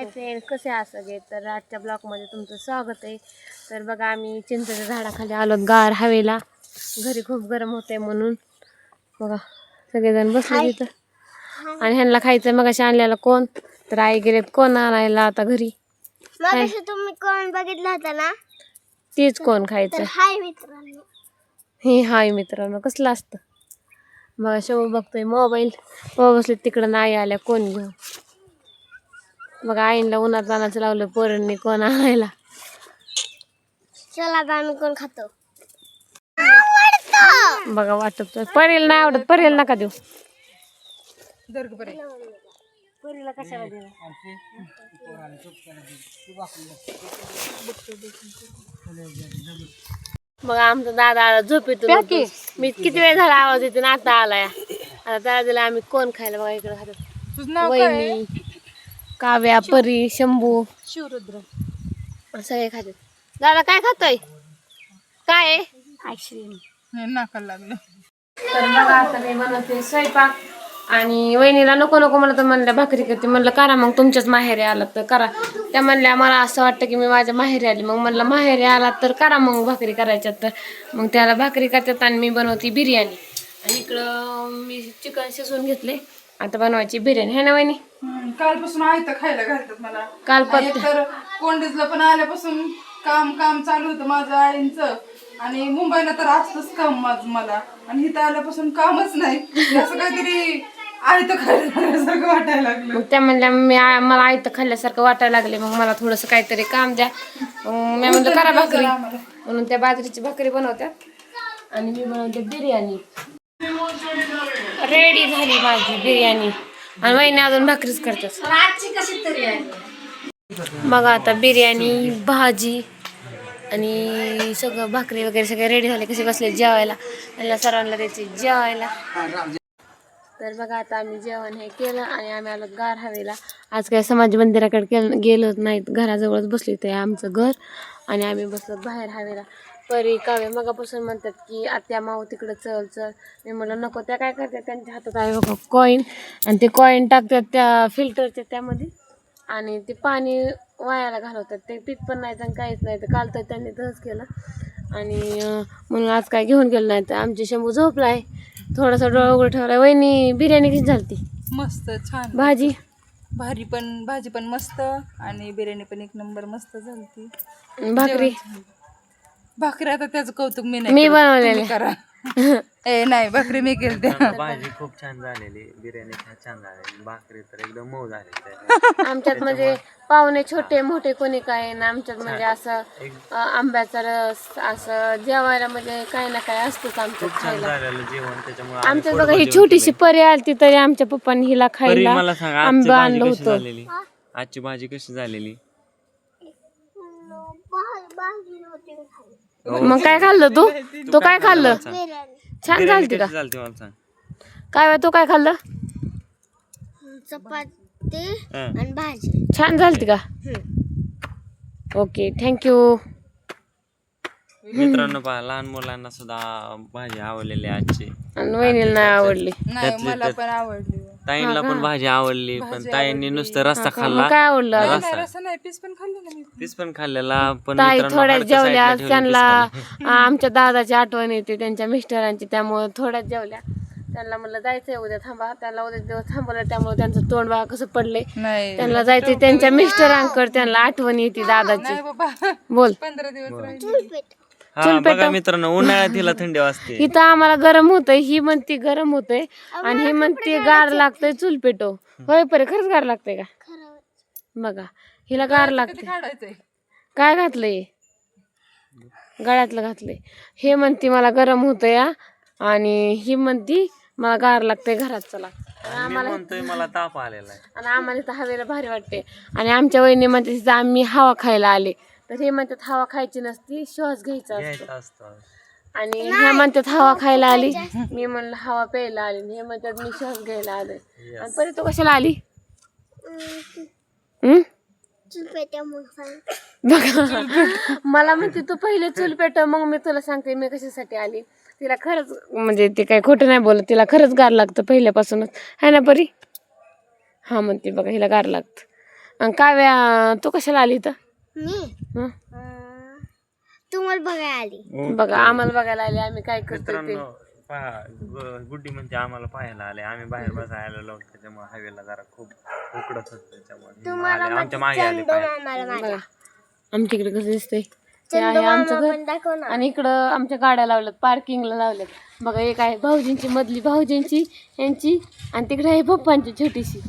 Hi friend, कसे आहात सगळे? तर आजच्या ब्लॉगमध्ये तुमचं स्वागत आहे. तर बघा आम्ही चिंचेच्या झाडाखाली आलो गार हवेला. घरी खूप गरम होते म्हणून बघा सगळेजण बसले तिथं. आणि ह्यांना खायचं मग अशा आणलेला कोण तर आई गेलेत कोण आणायला आता घरी. तुम्ही कोण बघितला होता ना तीच कोण खायचं. हाय मित्रांनो. हे हाय मित्रांनो कसलं असतं बघा. शो बघतोय मोबाईल बसले तिकडं नाही आल्या कोण घेऊन. बघा आईला उन्हात पाण्याचं लावलं पोरांनी कोण आणायला. चला आता आम्ही कोण खातो. बघा वाटत परेल नाही आवडत. परेल नका देऊ. परीला कशाला देऊ. बघा आमचा दादा आला झोपेतून. मी किती वेळ झाला आवाज येतो ना आता आलाय. आता त्याला दिला आम्ही कोण खायला. बघा इकडे खातात वहिनी, काव्या, परी, शंभू, शिवरुद्र सगळे खातात. दादा काय खातोय? काय आईस्क्रीम नाकाला लागलं. तर बघा आता मी बनवते स्वयंपाक. आणि वहिनीला नको नको म्हणत म्हणल्या भाकरी करते. म्हणलं करा मग तुमच्याच माहेरी आलात तर करा. त्या म्हणल्या मला असं वाटतं की मी माझ्या माहेरी आली. मग म्हणलं माहेरी आलात तर करा मग भाकरी करायच्यात तर. मग त्याला भाकरी करतात आणि मी बनवते बिर्याणी. आणि इकडं मी चिकन शिजवून घेतले. आता बनवायची बिर्याणी है ना वहिनी. कालपासून आयतं खायला घालतात मला. काल तर कोंडीजला पण आल्यापासून काम चालू होतं माझं आईंचं. आणि मुंबईला तर असतंच काम माझं मला. आणि इथं आल्यापासून कामच नाही. असं काहीतरी आयतं खायला वाटायला लागलं. मग त्या म्हणल्या मला आयतं खाल्ल्यासारखं वाटायला लागले. मग मला थोडंसं काहीतरी काम द्या. मी म्हणलं करा भाकरी. म्हणून त्या बाजरीची भाकरी बनवतात आणि मी बनवते बिर्याणी. रेडी झाली माझी बिर्याणी. आणि वहिनी अजून भाकरीच करतात. बघा आता बिर्याणी, भाजी आणि सगळं भाकरी वगैरे सगळे रेडी झाले. कसे बसले जेवायला. त्यांना सर्वांना द्यायचे जेवायला. तर बघा आता आम्ही जेवण हे केलं आणि आम्ही आलो गार हवेला. आज काय समाज मंदिराकडे गेलोच नाहीत. घराजवळच बसली ते आमचं घर. आणि आम्ही बसलो बाहेर हवेला. परी काव्या मगापासून म्हणतात की आत्या माऊ तिकडं चल चल. मी म्हणलं नको. त्या काय करतात त्यांच्या हातात आहे बघा कॉईन. आणि ते कॉईन टाकतात त्या फिल्टरच्या त्यामध्ये. आणि ते पाणी वायाला घालवतात. ते पीत पण नाही आणि काहीच नाही. तर काल तर त्यांनी तसंच केलं. आणि म्हणून आज काय घेऊन गेलं नाही. तर आमची शंभू झोपलाय. थोडासा डोळा उघडं ठेवलाय. वहिनी बिर्याणी कशी झालती? मस्त छान. भाजी भाजी पण मस्त. आणि बिर्याणी पण एक नंबर मस्त झाली. भाकरी आता त्याचं कौतुक मी नाही बनवलेली करा. नाही भाकरी मी केली. भाजी खूप छान झालेली. बिर्याणी छान झालेली. भाकरी तर एकदम मऊ झाली. आमच्यात म्हणजे पाहुणे छोटे मोठे कोणी काय ना. आमच्यात म्हणजे असं आंब्याचा रस असं जेवायला म्हणजे काही ना काही असतंच आमच्यात खायला. आमच्यात बघा ही छोटीशी परी आलती तरी आमच्या पप्पांनी हिला खायला आंबा आणलं होतं. आजची भाजी कशी झालेली? मग काय खाल्लं तू काय खाल्लं? छान झालती का? काय तू काय खाल्लं? चपाती आणि भाजी. छान झालती का? Okay thank you. मित्रांनो पहा लहान मुलांना सुद्धा भाजी आवडलेली आजची. आणि वहिनीला नाही आवडली. नाही मला पण आवडली. ताईंना पण भाजी आवडली. पण ताईंनी नुसतं रस्ता खाल्ला. काय आवडलं? रस्सा नाही पीस पण खाल्लं ना मी. पीस पण खाल्लेला. पण ताई मित्रांनो, थोड्याच हाडकं साईडला जेवल्या. ठेवली, त्यांना पीस खाल्ले. आमच्या दादाची आठवण येते त्यांच्या मिस्टरांची. त्यामुळे थोड्याच जेवल्या. त्यांना म्हणलं जायचंय उद्या थांबा. त्यांना उद्या दिवस थांबवलं. त्यामुळे त्यांचं तोंड बघा कसं पडलंय. नाही त्यांना जायचंय त्यांच्या मिस्टरांकडे. त्यांना आठवण येते दादाची. बाबा बोल. 15 दिवस राहिले. हा बघा मित्रांनो उन्हाळ्यात तिला थंडी वाजते. इथं आम्हाला गरम होतंय. ही म्हणती गरम होतंय आणि ही म्हणती गार लागतंय चूल पेटव. होय परे खरंच गार लागतंय का? बघा हिला गार लागते. काढायचंय. काय घातलंय? गळ्यातलं घातलंय. हे म्हणती मला गरम होतंय आणि ही म्हणती मला गार लागतंय घरात चला. मी म्हणतोय मला ताप आलेला आहे. आणि आम्हाला इथं हवेला भारी वाटते. आणि आमच्या वहिनी म्हणते तिथं आम्ही हवा खायला आले. तर हे म्हणतात हवा खायची नसती श्वास घ्यायचा असतो. आणि हे म्हणतात हवा खायला आली. मी म्हणलं हवा प्यायला आली. हे म्हणतात मी श्वास घ्यायला आले. आणि परत तू कशाला आली? बघा मला म्हणते तू पहिले चूल पेटव मग मी तुला सांगते मी कशासाठी आली. तिला खरंच म्हणजे ते काही खोटं नाही बोलत. तिला खरंच गार लागतं पहिल्यापासूनच है ना परी. हा म्हणते बघा हिला गार लागतं. आणि काव्या तू कशाला आली इथं? मी हं? तुम्हाला बघायला आली. बघा आम्हाला बघायला आले आम्ही काय करतो ते. मित्रांनो पहा गुड्डी म्हणते आम्हाला पाहायला आले, आम्ही बाहेर बसायला आलो त्याच्यामुळे हवेला जरा खूप उकडत होत त्याच्यामुळे आले, आमच्या मागे आले पाहायला. बघा आमच्या इकडे कसं दिसतंय ते आहे आमचं घर. दाखव ना. आणि इकडं आमच्या गाड्या लावल्यात, पार्किंगला लावल्यात. बघा एक आहे भाऊजींची मधली, भाऊजींची यांची, आणि तिकडे आहे पप्पांची छोटीशी.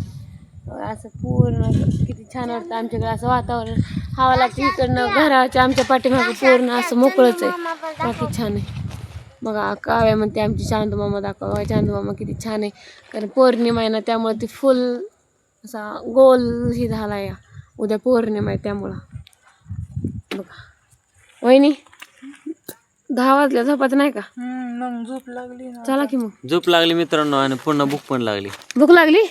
असं पूर्ण असं किती छान वाटतं आमच्याकडे असं वातावरण. हवा लागते इकडनं, घराच्या आमच्या पाठीमागे पूर्ण असं मोकळंच आहे, बाकी छान आहे. बघा काव्या म्हणते आमची चांदू मामा दाखवा, चांदू मामा किती छान आहे. कारण पौर्णिमा आहे ना त्यामुळे ती फुल असा गोल ही झाला या. उद्या पौर्णिमा आहे त्यामुळं. बघा वहिनी 10 वाजल्या, झोपायचं नाही का? मग झोप लागली ना. चला की मग. झोप लागली मित्रांनो आणि पुन्हा भूक पण लागली. भूक लागली?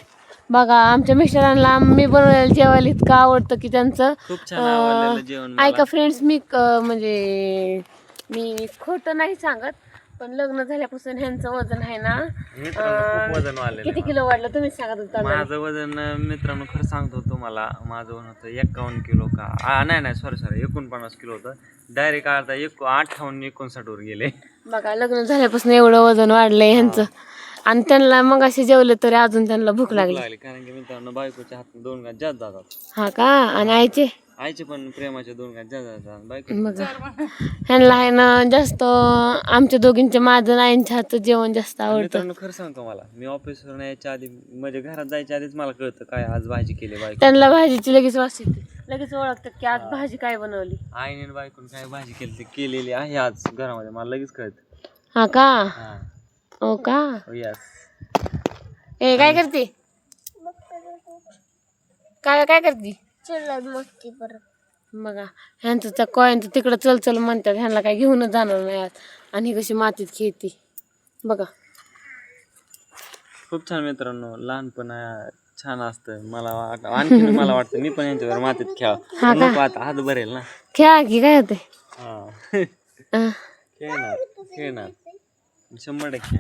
बघा आमच्या मिस्टरांना मी बनवलेलं जेवायला इतकं आवडतं की त्यांचं खूप छान आवडलेलं जेवण मला. ऐका फ्रेंड्स, म्हणजे मी खोटं नाही सांगत, पण लग्न झाल्यापासून ह्यांचं वजन आहे ना मित्रांनो खूप वजन वाढलेलं किती आहे. किलो वाढलं तुम्हीच सांगत होता. माझं वजन मित्रांनो खरं सांगतो तुम्हाला, माझं वजन होतं 51 किलो का नाही सॉरी 49 किलो होतं. डायरेक्ट आता 58-59 वर गेले. बघा लग्न झाल्यापासून एवढं वजन वाढलंय ह्यांचं. आणि त्यांना मग असे जेवले तरी अजून त्यांना भूक लागली. कारण की मित्रांनो बायकोच्या हात 2 घास जास्त जातात. हा का? आणि आईचे आईचे पण प्रेमाचे 2 घास जास्त जातात. बायको बघा ह्यांना आहे ना जास्त आमच्या दोघींच्या माझं आणि आईंच्या हातचं जेवण जास्त आवडतं. मित्रांनो खरं सांगतो मला, मी ऑफिसवरून यायच्या आधी म्हणजे घरात जायच्या आधीच मला कळतं काय आज भाजी केली बायको. त्यांना भाजीची लगेच वास येते, लगेच ओळखतात की आज भाजी काय बनवली. आईने आणि बायकोने काय भाजी केली ती केलेली आहे आज घरामध्ये, मला लगेच कळतं. हा का? हा हो का? यस. ए काय करते? काय करते? चल मस्ती परत. बघा ह्यांचं त्या कॉईनचं तिकडं चल म्हणतात, ह्यांना काय घेऊनच जाणार नाही आज. आणि ही कशी मातीत खेळती बघा. खूप छान मित्रांनो, लहानपण छान असतं. आणखी मला वाटतं मी पण यांच्यावर मातीत खेळा. नको आता हात भरेल ना. खेळा की काय होते. खेळणार 100%.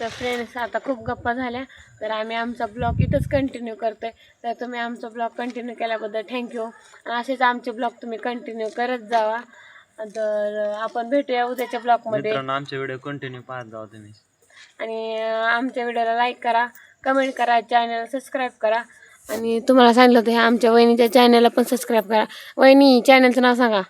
तर फ्रेंड्स आता खूप गप्पा झाल्या, तर आम्ही आमचा ब्लॉग इथंच कंटिन्यू करतोय. तर तुम्ही आमचा ब्लॉग कंटिन्यू केल्याबद्दल थँक्यू. आणि असेच आमचे ब्लॉग तुम्ही कंटिन्यू करत जावा. तर आपण भेटूया उद्याच्या ब्लॉगमध्ये. मित्रांनो आमचे व्हिडिओ कंटिन्यू पाहत जावा तुम्ही. आणि आमच्या व्हिडिओला लाईक करा, कमेंट करा, चॅनल सबस्क्राईब करा. आणि तुम्हाला सांगितलं होतं ह्या आमच्या वहिनीच्या चॅनलला पण सबस्क्राईब करा. वहिनी चॅनलचं नाव सांगा.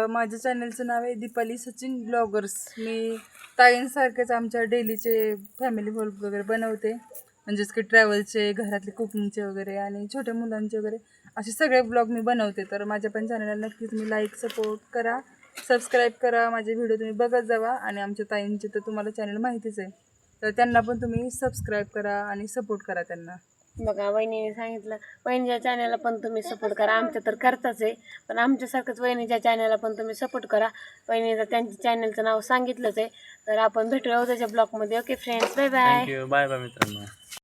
माझ्या चॅनलचं नाव आहे दीपाली सचिन ब्लॉगर्स. मी ताईंसारखेच आमच्या डेलीचे फॅमिली व्लॉग वगैरे बनवते, म्हणजेच की ट्रॅव्हलचे, घरातले कुकिंगचे वगैरे आणि छोट्या मुलांचे वगैरे असे सगळे ब्लॉग मी बनवते. तर माझ्या पण चॅनलला नक्कीच तुम्ही लाईक सपोर्ट करा, सबस्क्राईब करा, माझे व्हिडिओ तुम्ही बघत जावा. आणि आमच्या ताईंचे तर तुम्हाला चॅनल माहितीच आहे, तर त्यांना पण तुम्ही सबस्क्राईब करा आणि सपोर्ट करा त्यांना. बघा वहिनीने सांगितलं, वहिनीच्या चॅनलला पण तुम्ही सपोर्ट करा. आमच्या तर करताच आहे, पण आमच्यासारखंच वहिनीच्या चॅनलला पण तुम्ही सपोर्ट करा. वहिनीचं त्यांच्या चॅनलचं नाव सांगितलंच आहे. तर आपण भेटूया उद्याच्या ब्लॉगमध्ये. Okay friends, bye bye. Thank you. Bye bye मित्रांनो.